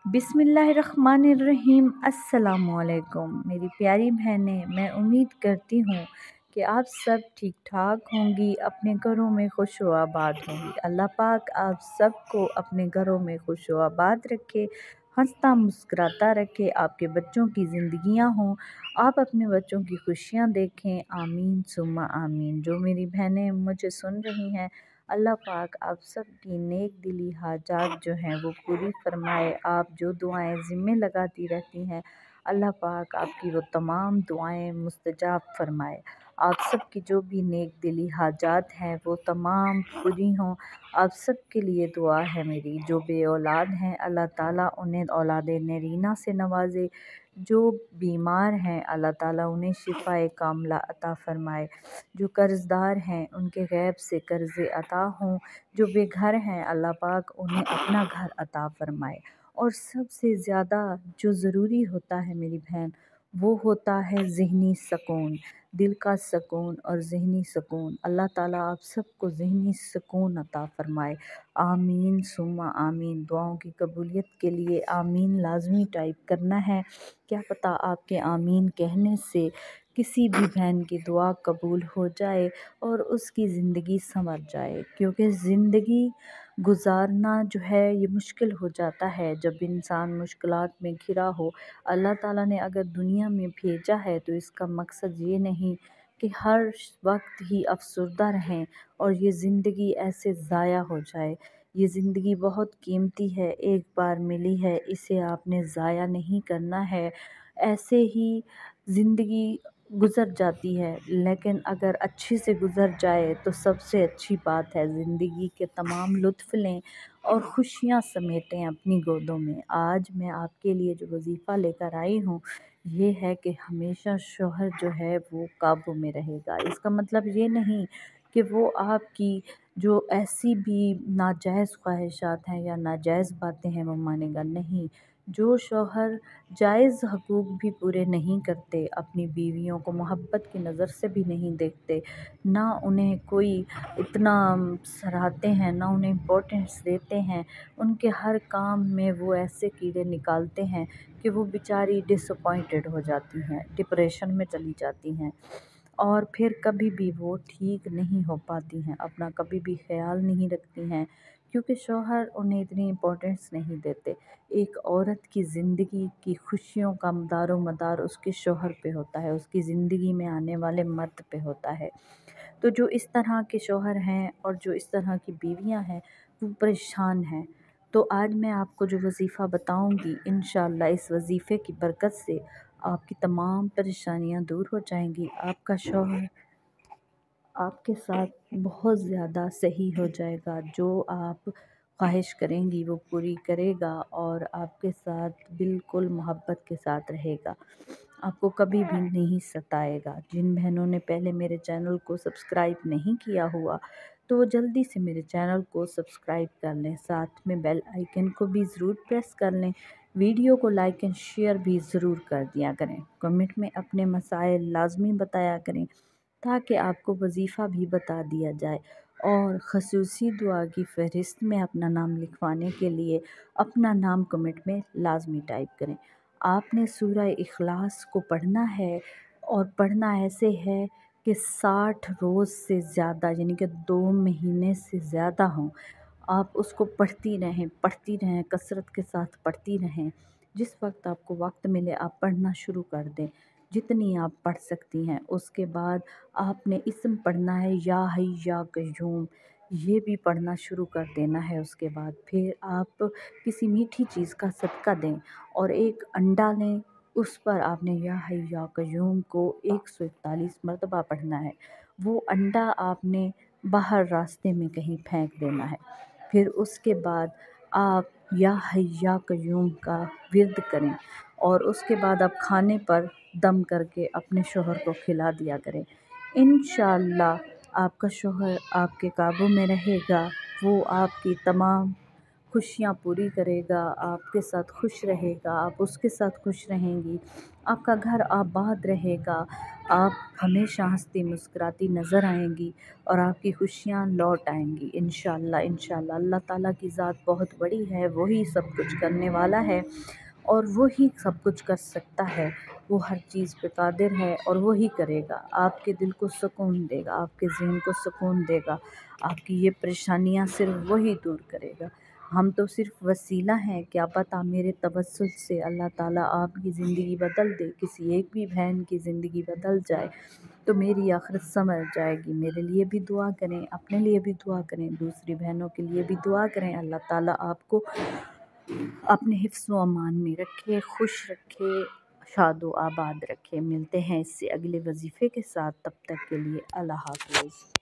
बिस्मिल्लाहिर्रहमानिर्रहीम। अस्सलामुअलैकुम मेरी प्यारी बहनें, मैं उम्मीद करती हूँ कि आप सब ठीक ठाक होंगी, अपने घरों में खुश व आबाद होंगी। अल्लाह पाक आप सबको अपने घरों में खुश व आबाद रखे, हंसता मुस्कुराता रखे, आपके बच्चों की ज़िंदगियाँ हों, आप अपने बच्चों की खुशियाँ देखें। आमीन सुम्मा आमीन। जो मेरी बहनें मुझे सुन रही हैं, अल्लाह पाक आप सब की नेक दिली हाजात जो हैं वो पूरी फरमाए। आप जो दुआएं ज़िम्मे लगाती रहती हैं, अल्लाह पाक आपकी वो तमाम दुआएं मुस्तजाब फरमाए। आप सब की जो भी नेक दिली हाजात हैं वो तमाम पूरी हों। आप सब के लिए दुआ है मेरी। जो बे औलाद हैं, अल्लाह ताला उन्हें औलाद नरीना से नवाजे। जो बीमार हैं, अल्लाह ताला उन्हें शिफ़ाए कामला अता फ़रमाए। जो कर्ज़दार हैं, उनके गैब से कर्ज़े अता हों। जो बेघर हैं, अल्लाह पाक उन्हें अपना घर अता फ़रमाए। और सबसे ज़्यादा जो ज़रूरी होता है मेरी बहन, वो होता है ज़हनी सुकून, दिल का सुकून और ज़हनी सुकून। अल्लाह ताला आप सबको ज़हनी सुकून अता फ़रमाए। आमीन सुम्मा आमीन। दुआओं की कबूलियत के लिए आमीन लाज़मी टाइप करना है। क्या पता आपके आमीन कहने से किसी भी बहन की दुआ कबूल हो जाए और उसकी ज़िंदगी संवर जाए, क्योंकि ज़िंदगी गुजारना जो है ये मुश्किल हो जाता है जब इंसान मुश्किलात में घिरा हो। अल्लाह ताला ने अगर दुनिया में भेजा है तो इसका मकसद ये नहीं कि हर वक्त ही अफसरदा रहें और ये ज़िंदगी ऐसे ज़ाया हो जाए। ये ज़िंदगी बहुत कीमती है, एक बार मिली है, इसे आपने ज़ाया नहीं करना है। ऐसे ही ज़िंदगी गुज़र जाती है, लेकिन अगर अच्छे से गुज़र जाए तो सबसे अच्छी बात है। ज़िंदगी के तमाम लुत्फ़ लें और ख़ुशियाँ समेटें अपनी गोदों में। आज मैं आपके लिए जो वज़ीफ़ा लेकर आई हूँ, ये है कि हमेशा शौहर जो है वो काबू में रहेगा। इसका मतलब ये नहीं कि वो आपकी जो ऐसी भी नाजायज़ ख्वाहिशात हैं या नाजायज़ बातें हैं वो मानेगा, नहीं। जो शौहर जायज़ हकूक़ भी पूरे नहीं करते, अपनी बीवियों को मोहब्बत की नज़र से भी नहीं देखते, ना उन्हें कोई इतना सराहते हैं, ना उन्हें इम्पोर्टेंस देते हैं, उनके हर काम में वो ऐसे कीड़े निकालते हैं कि वो बेचारी डिसअपॉइंटेड हो जाती हैं, डिप्रेशन में चली जाती हैं और फिर कभी भी वो ठीक नहीं हो पाती हैं, अपना कभी भी ख़्याल नहीं रखती हैं, क्योंकि शौहर उन्हें इतनी इम्पोर्टेंस नहीं देते। एक औरत की ज़िंदगी की खुशियों का दारोमदार उसके शौहर पे होता है, उसकी ज़िंदगी में आने वाले मर्द पे होता है। तो जो इस तरह के शौहर हैं और जो इस तरह की बीवियां हैं वो परेशान हैं। तो आज मैं आपको जो वज़ीफ़ा बताऊंगी, इंशाअल्लाह इस वज़ीफ़े की बरकत से आपकी तमाम परेशानियां दूर हो जाएंगी। आपका शौहर आपके साथ बहुत ज़्यादा सही हो जाएगा। जो आप ख्वाहिश करेंगी वो पूरी करेगा और आपके साथ बिल्कुल मोहब्बत के साथ रहेगा, आपको कभी भी नहीं सताएगा। जिन बहनों ने पहले मेरे चैनल को सब्सक्राइब नहीं किया हुआ तो वो जल्दी से मेरे चैनल को सब्सक्राइब कर लें, साथ में बेल आइकन को भी ज़रूर प्रेस कर लें। वीडियो को लाइक एंड शेयर भी ज़रूर कर दिया करें। कमेंट में अपने मसाइल लाजमी बताया करें ताकि आपको वज़ीफ़ा भी बता दिया जाए। और ख़ुसूसी दुआ की फ़हरिस्त में अपना नाम लिखवाने के लिए अपना नाम कमेंट में लाजमी टाइप करें। आपने सूरह इखलास को पढ़ना है और पढ़ना ऐसे है कि 60 रोज़ से ज़्यादा, यानी कि 2 महीने से ज़्यादा हों, आप उसको पढ़ती रहें, कसरत के साथ पढ़ती रहें। जिस वक्त आपको वक्त मिले आप पढ़ना शुरू कर दें, जितनी आप पढ़ सकती हैं। उसके बाद आपने इस्म पढ़ना है, या हय्य या क़य्यूम, ये भी पढ़ना शुरू कर देना है। उसके बाद फिर आप किसी मीठी चीज़ का सदका दें और एक अंडा लें, उस पर आपने या हय्य या क़य्यूम को 141 मरतबा पढ़ना है। वो अंडा आपने बाहर रास्ते में कहीं फेंक देना है। फिर उसके बाद आप या हय्य या क़य्यूम का विर्द करें और उसके बाद आप खाने पर दम करके अपने शौहर को खिला दिया करें। इंशाअल्लाह आपका शौहर आपके काबू में रहेगा, वो आपकी तमाम خوشیاں پوری کرے گا، آپ کے ساتھ خوش رہے گا، آپ اس کے ساتھ خوش رہیں گی، آپ کا گھر آباد رہے گا، آپ ہمیشہ ہنستی مسکراتی نظر آئیں گی اور آپ کی خوشیاں لوٹ آئیں گی انشاءاللہ انشاءاللہ۔ اللہ تعالیٰ کی ذات بہت بڑی ہے، وہی سب کچھ کرنے والا ہے اور وہی سب کچھ کر سکتا ہے، وہ ہر چیز پہ قادر ہے اور وہی کرے گا۔ آپ کے دل کو سکون دے گا، آپ کے ذہن کو سکون دے گا، آپ کی یہ پریشانیاں صرف وہی دور کرے گا۔ ہم تو صرف وسیلہ ہیں، کیا پتہ میرے توسل سے اللہ تعالیٰ آپ کی زندگی بدل دے، کسی ایک بھی بہن کی زندگی بدل جائے تو میری آخرت سنور جائے گی۔ میرے لیے بھی دعا کریں، اپنے لیے بھی دعا کریں، دوسری بہنوں کے لیے بھی دعا کریں۔ اللہ تعالیٰ آپ کو اپنے حفظ و امان میں رکھے، خوش رکھے، شاد و آباد رکھے۔ ملتے ہیں اس سے اگلے وظیفے کے ساتھ، تب تک کے لیے اللہ حافظ۔